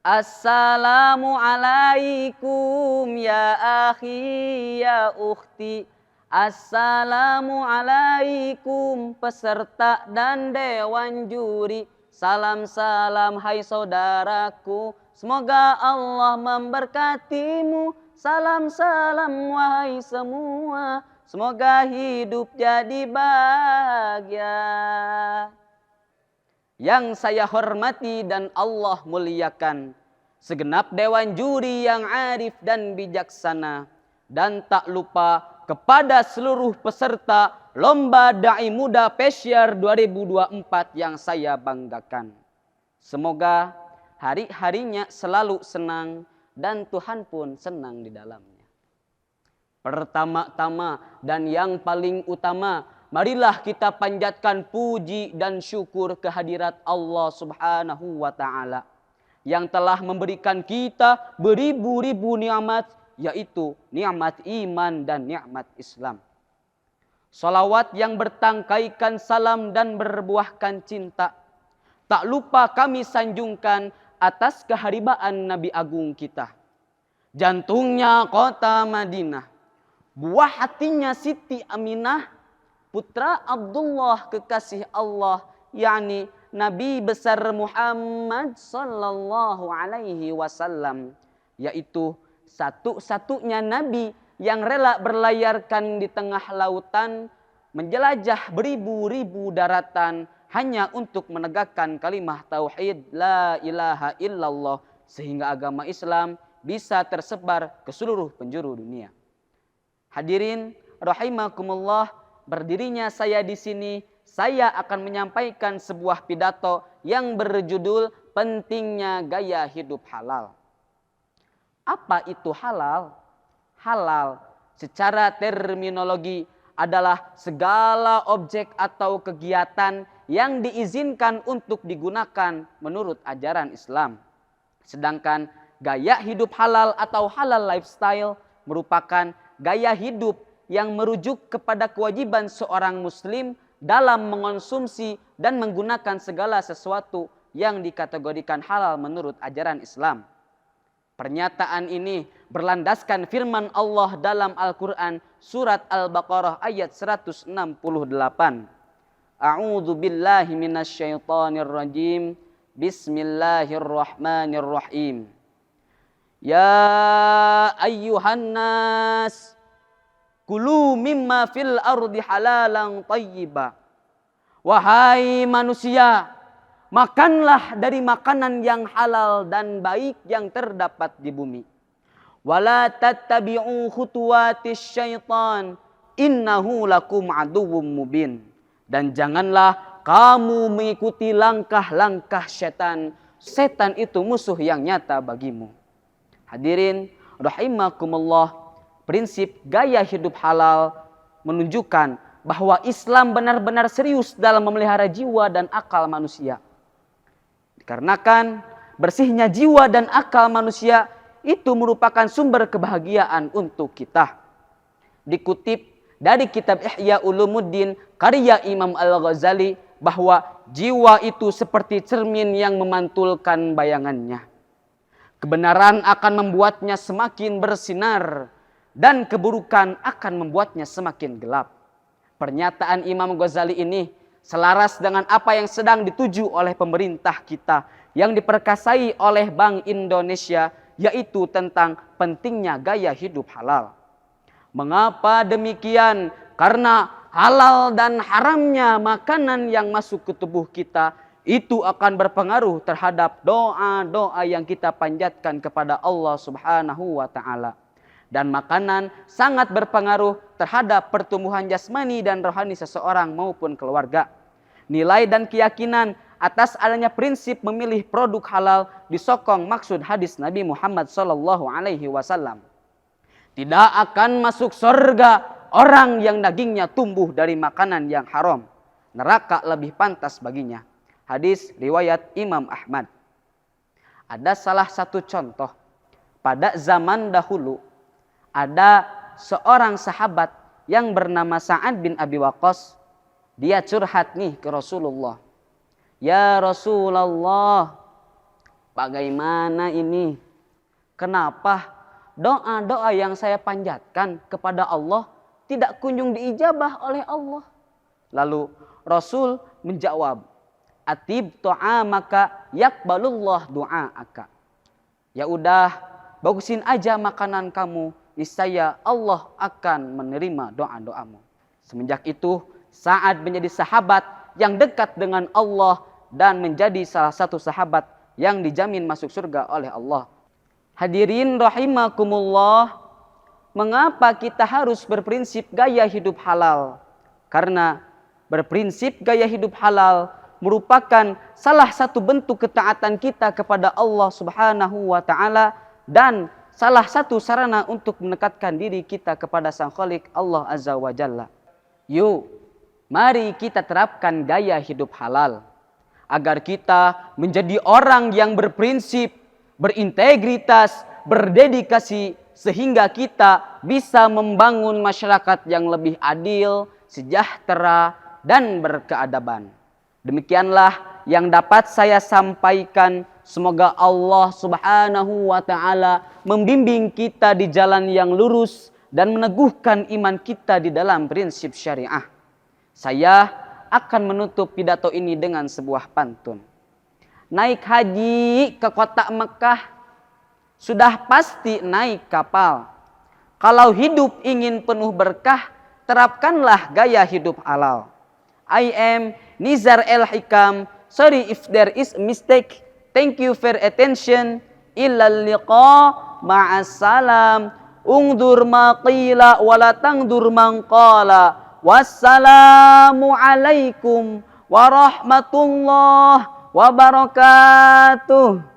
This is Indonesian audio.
Assalamu alaikum ya akhi ya ukhti. Assalamu alaikum peserta dan dewan juri. Salam-salam hai saudaraku, semoga Allah memberkatimu. Salam-salam wahai semua, semoga hidup jadi bahagia. Yang saya hormati dan Allah muliakan, segenap dewan juri yang arif dan bijaksana, dan tak lupa kepada seluruh peserta Lomba Dai Muda Pesyar 2024 yang saya banggakan. Semoga hari-harinya selalu senang dan Tuhan pun senang di dalamnya. Pertama-tama dan yang paling utama, marilah kita panjatkan puji dan syukur kehadirat Allah Subhanahu wa Ta'ala yang telah memberikan kita beribu-ribu nikmat, yaitu nikmat iman dan nikmat Islam. Salawat yang bertangkaikan salam dan berbuahkan cinta, tak lupa kami sanjungkan atas keharibaan Nabi Agung kita. Jantungnya kota Madinah, buah hatinya Siti Aminah, putra Abdullah kekasih Allah, yakni Nabi besar Muhammad sallallahu alaihi wasallam, yaitu satu-satunya nabi yang rela berlayarkan di tengah lautan, menjelajah beribu-ribu daratan hanya untuk menegakkan kalimah tauhid la ilaha illallah, sehingga agama Islam bisa tersebar ke seluruh penjuru dunia. Hadirin rahimakumullah, berdirinya saya di sini, saya akan menyampaikan sebuah pidato yang berjudul pentingnya gaya hidup halal. Apa itu halal? Halal secara terminologi adalah segala objek atau kegiatan yang diizinkan untuk digunakan menurut ajaran Islam. Sedangkan gaya hidup halal atau halal lifestyle merupakan gaya hidup yang merujuk kepada kewajiban seorang muslim dalam mengonsumsi dan menggunakan segala sesuatu yang dikategorikan halal menurut ajaran Islam. Pernyataan ini berlandaskan firman Allah dalam Al-Quran surat Al-Baqarah ayat 168. A'udzu billahi minasyaitonir rajim. Bismillahirrahmanirrahim. Ya ayyuhan nas, kulu mimma fil ardi halalan thayyiba. Wahai manusia, makanlah dari makanan yang halal dan baik yang terdapat di bumi. Wala tattabi'u khutuwatis syaitan, innahu lakum aduwwum mubin. Dan janganlah kamu mengikuti langkah-langkah setan. Setan itu musuh yang nyata bagimu. Hadirin rahimakumullah, prinsip gaya hidup halal menunjukkan bahwa Islam benar-benar serius dalam memelihara jiwa dan akal manusia. Dikarenakan bersihnya jiwa dan akal manusia itu merupakan sumber kebahagiaan untuk kita. Dikutip dari kitab Ihya Ulumuddin karya Imam Al-Ghazali bahwa jiwa itu seperti cermin yang memantulkan bayangannya. Kebenaran akan membuatnya semakin bersinar dan keburukan akan membuatnya semakin gelap. Pernyataan Imam Ghazali ini selaras dengan apa yang sedang dituju oleh pemerintah kita yang diperkasai oleh Bank Indonesia, yaitu tentang pentingnya gaya hidup halal. Mengapa demikian? Karena halal dan haramnya makanan yang masuk ke tubuh kita itu akan berpengaruh terhadap doa-doa yang kita panjatkan kepada Allah Subhanahu wa Ta'ala. Dan makanan sangat berpengaruh terhadap pertumbuhan jasmani dan rohani seseorang maupun keluarga. Nilai dan keyakinan atas adanya prinsip memilih produk halal disokong maksud hadis Nabi Muhammad SAW. Tidak akan masuk surga orang yang dagingnya tumbuh dari makanan yang haram. Neraka lebih pantas baginya. Hadis riwayat Imam Ahmad. Ada salah satu contoh. Pada zaman dahulu ada seorang sahabat yang bernama Sa'ad bin Abi Waqqas. Dia curhat nih ke Rasulullah. Ya Rasulullah, Bagaimana ini? Kenapa doa-doa yang saya panjatkan kepada Allah tidak kunjung diijabah oleh Allah? Lalu Rasul menjawab, atib ta'amaka yakbalullah du'aaka. Ya udah, bagusin aja makanan kamu, niscaya Allah akan menerima doa-doamu. Semenjak itu, Sa'ad menjadi sahabat yang dekat dengan Allah dan menjadi salah satu sahabat yang dijamin masuk surga oleh Allah. Hadirin rahimakumullah, mengapa kita harus berprinsip gaya hidup halal? Karena berprinsip gaya hidup halal merupakan salah satu bentuk ketaatan kita kepada Allah Subhanahu wa taala dan salah satu sarana untuk mendekatkan diri kita kepada Sang Khalik Allah Azza wa Jalla. Yuk, mari kita terapkan gaya hidup halal agar kita menjadi orang yang berprinsip, berintegritas, berdedikasi sehingga kita bisa membangun masyarakat yang lebih adil, sejahtera, dan berkeadaban. Demikianlah yang dapat saya sampaikan. Semoga Allah Subhanahu wa taala membimbing kita di jalan yang lurus dan meneguhkan iman kita di dalam prinsip syariah. Saya akan menutup pidato ini dengan sebuah pantun. Naik haji ke kota Mekah sudah pasti naik kapal. Kalau hidup ingin penuh berkah, terapkanlah gaya hidup halal. I am Nizar El Hikam. Sorry if there is a mistake. Thank you for attention. Illal liqa ma'assalam. Ungdur ma qila wala tangdur man qala. Wassalamu alaikum warahmatullahi wabarakatuh.